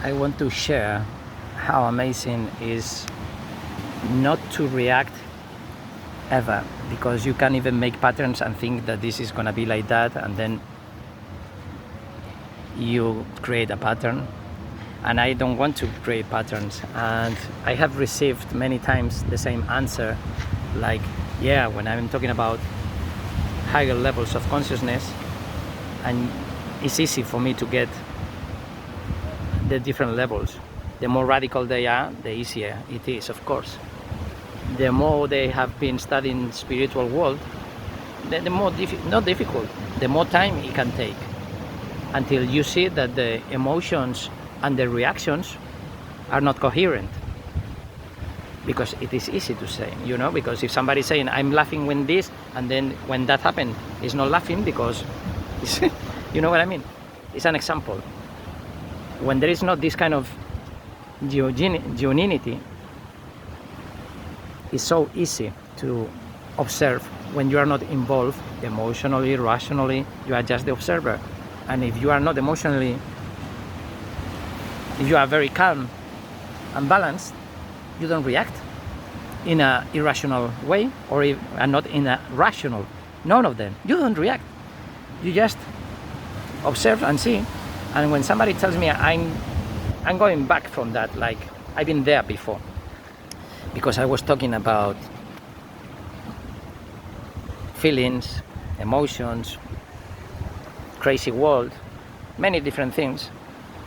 I want to share how amazing is not to react ever, because you can even make patterns and think that this is gonna be like that, and then you create a pattern. And I don't want to create patterns, and I have received many times the same answer, like, yeah, when I'm talking about higher levels of consciousness, and it's easy for me to get the different levels. The more radical they are, the easier it is, of course. The more they have been studying spiritual world, the more not difficult, the more time it can take until you see that the emotions and the reactions are not coherent. Because it is easy to say, you know, because if somebody's saying I'm laughing when this, and then when that happened, it's not laughing because it's you know what I mean? It's an example. When there is not this kind of genuinity, it's so easy to observe when you are not involved emotionally, rationally. You are just the observer. And if you are not emotionally, if you are very calm and balanced, you don't react in an irrational way, or and not in a rational. None of them. You don't react. You just observe and see. And when somebody tells me I'm going back from that, like I've been there before, because I was talking about feelings, emotions, crazy world, many different things,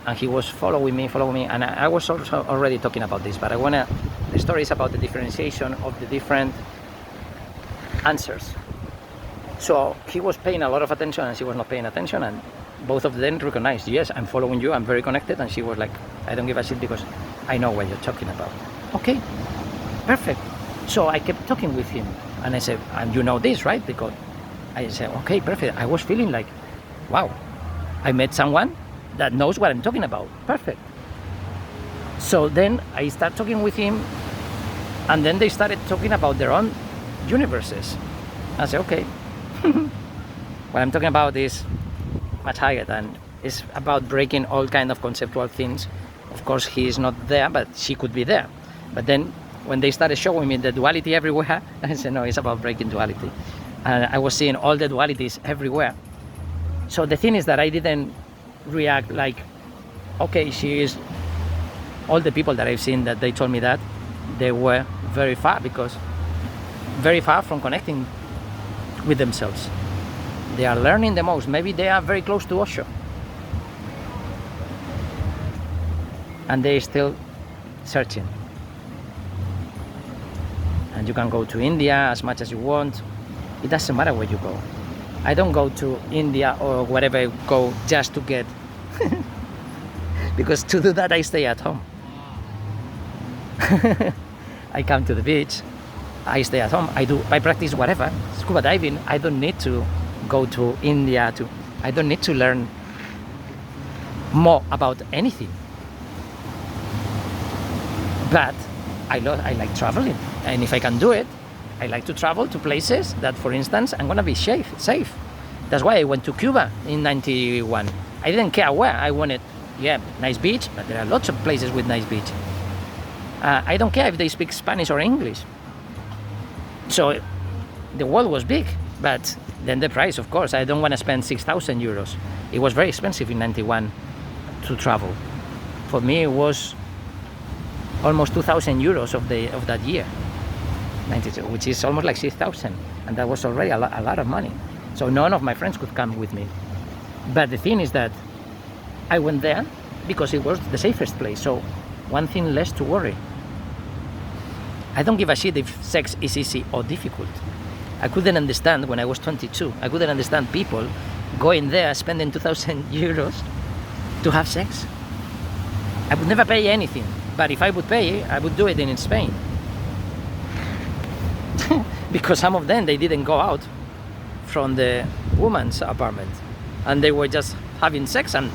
and he was following me, and I was also already talking about this, but the story is about the differentiation of the different answers. So he was paying a lot of attention and she was not paying attention, and both of them recognized, yes, I'm following you, I'm very connected, and she was like, I don't give a shit because I know what you're talking about. Okay, perfect. So I kept talking with him, and I said, and you know this, right? Because I said, okay, perfect. I was feeling like, wow, I met someone that knows what I'm talking about. Perfect. So then I started talking with him, and then they started talking about their own universes. I said, okay, what I'm talking about is much higher than, it's about breaking all kind of conceptual things. Of course, he is not there, but she could be there. But then when they started showing me the duality everywhere, I said, no, it's about breaking duality. And I was seeing all the dualities everywhere. So the thing is that I didn't react like, okay, she is, all the people that I've seen that they told me that, they were very far from connecting with themselves. They are learning the most. Maybe they are very close to Osho, and they're still searching. And you can go to India as much as you want. It doesn't matter where you go. I don't go to India or wherever I go just to get because to do that I stay at home. I come to the beach, I stay at home, I practice whatever, scuba diving. I don't need to go to India I don't need to learn more about anything. But I like traveling, and if I can do it, I like to travel to places that, for instance, I'm gonna be safe. That's why I went to Cuba in '91. I didn't care where I wanted. Yeah, nice beach, but there are lots of places with nice beach. I don't care if they speak Spanish or English. So the world was big, but then the price, of course, I don't want to spend 6,000 euros. It was very expensive in '91 to travel. For me, it was almost 2,000 euros of that year, 92, which is almost like 6,000, and that was already a lot of money. So none of my friends could come with me. But the thing is that I went there because it was the safest place. So one thing less to worry. I don't give a shit if sex is easy or difficult. I couldn't understand when I was 22. I couldn't understand people going there spending 2,000 euros to have sex. I would never pay anything, but if I would pay, I would do it in Spain. Because some of them, they didn't go out from the woman's apartment, and they were just having sex and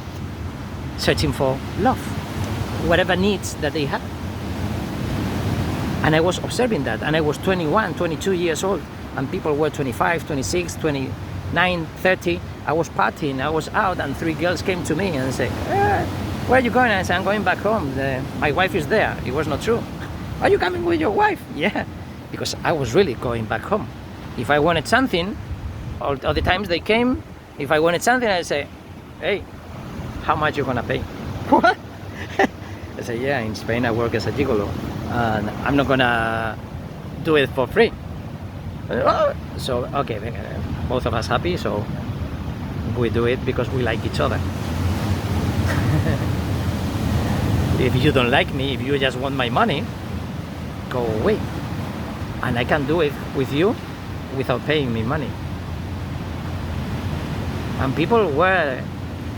searching for love, whatever needs that they had. And I was observing that, and I was 21, 22 years old, and people were 25, 26, 29, 30. I was partying, I was out, and 3 girls came to me and said, where are you going? I said, I'm going back home. My wife is there. It was not true. Are you coming with your wife? Yeah, because I was really going back home. If I wanted something, all the times they came, if I wanted something, I'd say, hey, how much you gonna pay? What? I say, yeah, in Spain I work as a gigolo, and I'm not gonna do it for free. So, okay, both of us happy, so we do it because we like each other. If you don't like me, if you just want my money, go away. And I can do it with you without paying me money. And people were,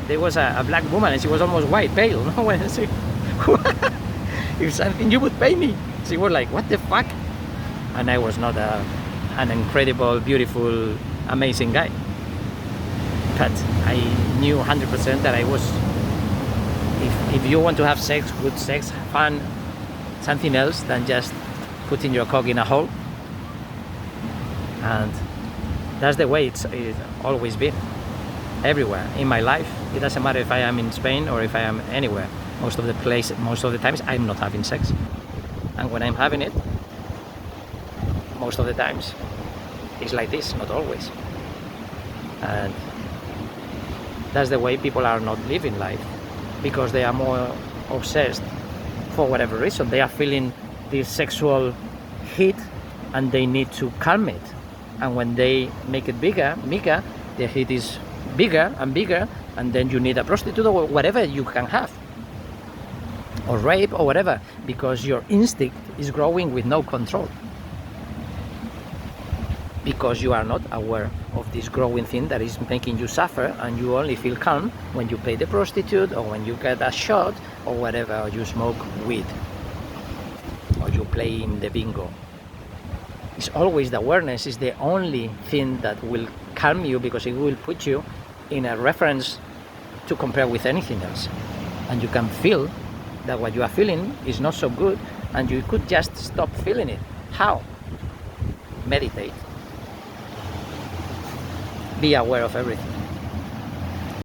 there was a black woman and she was almost white, pale, no? When she, if something you would pay me. She was like, what the fuck? And I was not an incredible, beautiful, amazing guy. But I knew 100% that I was, if you want to have sex, good sex, fun, something else than just putting your cock in a hole. And that's the way it's always been. Everywhere in my life, it doesn't matter if I am in Spain or if I am anywhere. Most of the times I'm not having sex. And when I'm having it, most of the times it's like this, not always. And that's the way people are not living life, because they are more obsessed for whatever reason. They are feeling this sexual heat and they need to calm it. And when they make it bigger, the heat is bigger and bigger, and then you need a prostitute or whatever you can have, or rape or whatever, because your instinct is growing with no control, because you are not aware of this growing thing that is making you suffer, and you only feel calm when you pay the prostitute or when you get a shot or whatever, or you smoke weed or you play in the bingo. It's always the awareness is the only thing that will calm you, because it will put you in a reference to compare with anything else, and you can feel that what you are feeling is not so good, and you could just stop feeling it. How? Meditate. Be aware of everything.